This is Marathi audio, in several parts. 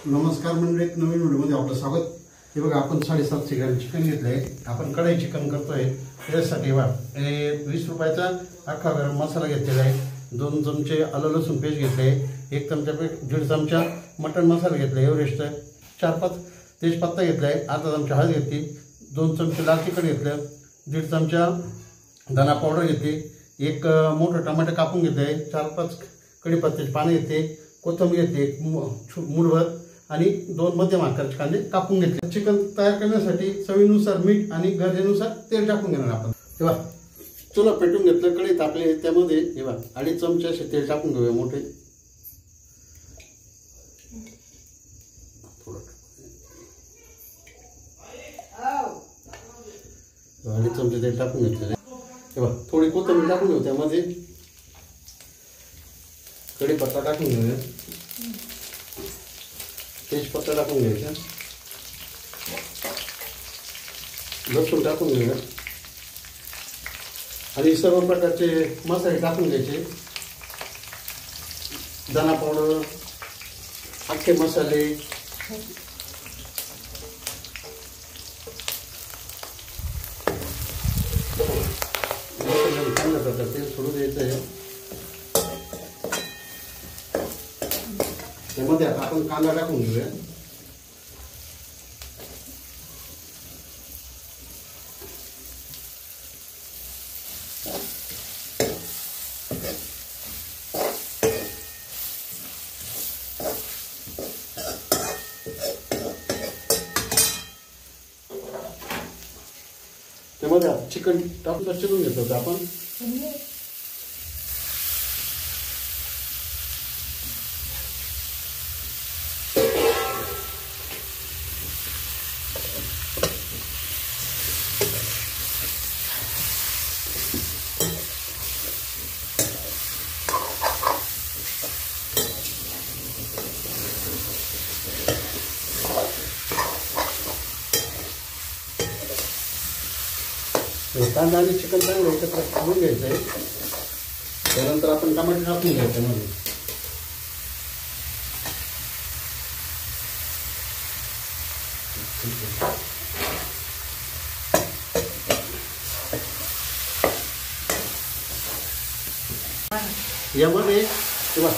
नमस्कार मंडळी, एक नवीन व्हिडिओमध्ये आपलं स्वागत। हे बघा, आपण 750 ग्रॅम चिकन घेतलंय। आपण कढई चिकन करतोय। त्यासाठी बघा, 20 रुपयाचा अख्खा गरम मसाला घेतलेला आहे। 2 चमचे आलं लसूण पेस्ट घेतले, 1 चमचा 1.5 चमचा मटन मसाला घेतला एव्हरेस्ट, 4-5 तेजपत्ता घेतलाय, अर्धा चमचा हळद घेतली, 2 चमचे लाल तिखट घेतलं, 1.5 चमचा धना पावडर घेतली, 1 मोठं टमाटर कापून घेतलंय, 4-5 कढीपत्त्याचे पाने घेतले, कोथिंबीर घेतली मूठभर आणि 2 मध्यम आकाराचे कांदे कापून घेतले। चिकन तयार करण्यासाठी चवीनुसार मीठ आणि गरजेनुसार तेल टाकून घेणार आपण। तेव्हा चुला पेटून घेतलं, कढई तापली, त्यामध्ये तेव्हा 2.5 चमचे असे तेल टाकून घेऊया मोठे। थोडं 2.5 चमचे तेल टाकून घेतले। तेव्हा थोडी कोथिंबीर टाकून घेऊ, त्यामध्ये कढीपत्ता टाकून घेऊया, तेजपत्ता टाकून घ्यायचा, लसूण टाकून घेऊया आणि सर्व प्रकारचे मसाले टाकून घ्यायचे। धना पावडर, अख्खे मसाले, चांगल्या प्रकारे तेल सोडू द्यायचं आहे। त्यामध्ये आता आपण कांदा टाकून घेऊया। त्यामध्ये चिकन टाकून शिजवून घेतो आपण। कांदा आणि चिकन चांगलं एकत्र करून घ्यायचं आहे। त्यानंतर आपण टमाटर टाकून घ्यायचं मध्ये। यामध्ये तेव्हा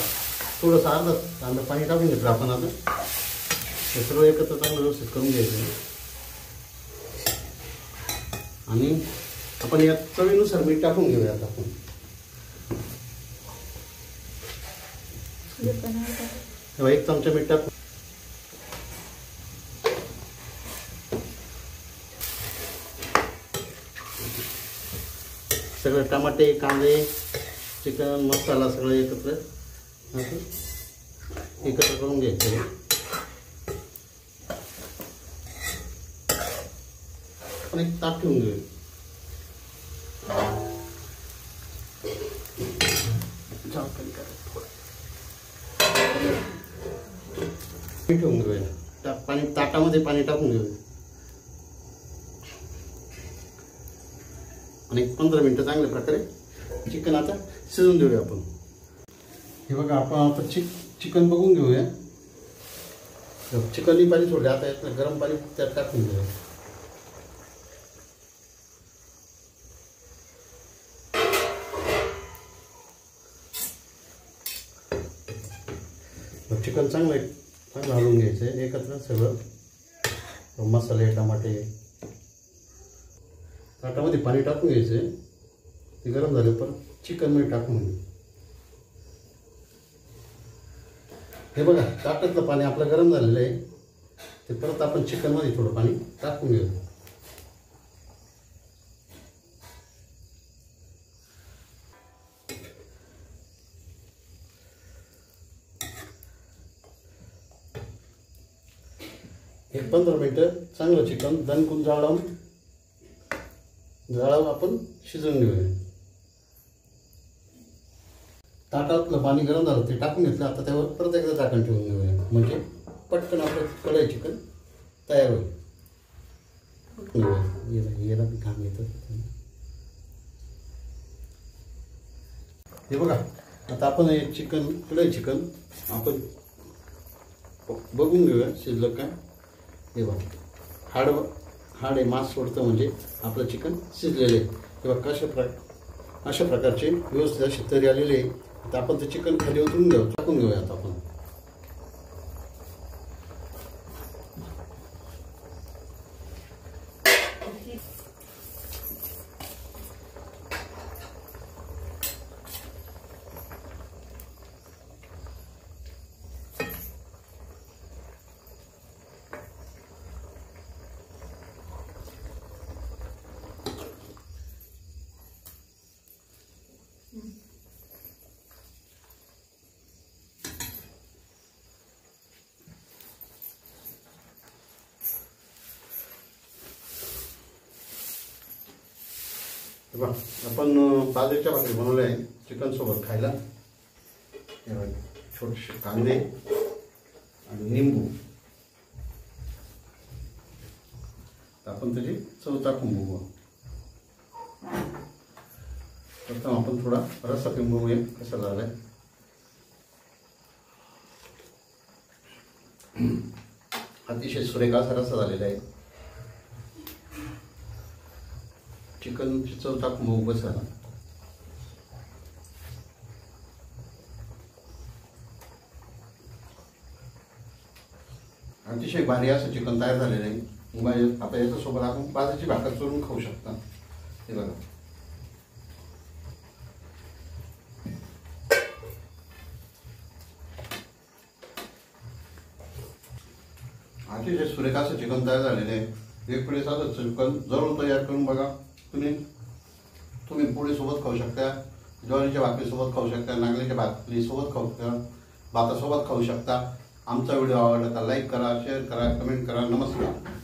थोडंसं अर्धा पाणी टाकून घेतलं आपण। आता हे सर्व एकत्र चांगलं व्यवस्थित करून घ्यायचं आणि आपण या चवीनुसार मीठ टाकून घेऊया। आता आपण तेव्हा 1 चमचा मीठ टाकू। सगळे टमाटे, कांदे, चिकन मसाला सगळं एकत्र करून घ्यायचं आणि एक ताट ठेवून घेऊया। ठेवून घेऊया पाणी, ताटामध्ये पाणी टाकून घेऊया आणि 15 मिनिटं चांगल्या प्रकारे चिकन आता शिजवून देऊया आपण। हे बघा, आपण आता चिकन बघून घेऊया। चिकनही पाणी सोडले, आता यातलं गरम पाणी त्यात टाकून घेऊया। चिकन चांगलं हलवून घ्यायचं आहे एकत्र सगळं मसाले, टमाटे। ताटामध्ये पाणी टाकून घ्यायचं आहे, ते गरम झाले परत चिकन मध्ये टाकून घ्यायचं। हे बघा, ताटातलं पाणी आपलं गरम झालेलं आहे, ते परत आपण चिकन मध्ये थोडं पाणी टाकून घेऊ। एक 15 मिनिटं चांगलं चिकन दणकून जाळावून आपण शिजवून घेऊया। ताटातलं पाणी गरम झालं, ते टाकून घेतलं। आता त्यावर परत एकदा झाकण ठेवून घेऊया, म्हणजे पटकन आपलं कढई चिकन तयार होईल। याला बी घाम येतं। हे बघा, आता आपण हे चिकन, कढई चिकन आपण बघून घेऊया शिजलं काय. हे बघा हाड आहे, मांस सोडतं म्हणजे आपलं चिकन शिजलेलं आहे. हे बघा अशा प्रकारचे व्यवस्थित अशी तरी आलेली आहे. तर आपण ते चिकन खाली उतरून टाकून घेऊया आता आपण. आपण बाजरीच्या भाकरी बनवल्या आहे चिकन सोबत खायला. छोटेसे कांदे आणि निंबू. आपण त्याची चव टाकून बघू. प्रथम आपण थोडा रस्सा पिऊन बघूया कसा झालाय. अतिशय सुरेख असा रस्सा झालेला आहे. चिकनची चव टाकून बघू कसं झाला. अतिशय भारी असं चिकन तयार झालेलं आहे. आता याच्यासोबत आपण बाजरीची भाकर चुरून खाऊ शकता. हे बघा अतिशय सुरेख असं चिकन तयार झालेलं आहे. एक वेळेस असं चिकन जरूर तयार करून बघा. तुम्ही पोळी सोबत खाऊ शकता, ज्वारीच्या भाकरी सोबत खाऊ शकता, नागलीच्या भाकरी सोबत खाऊ शकता, भातासोबत खाऊ शकता. आमचा व्हिडिओ आवडला तर लाईक करा, शेअर करा, कमेंट करा. नमस्कार.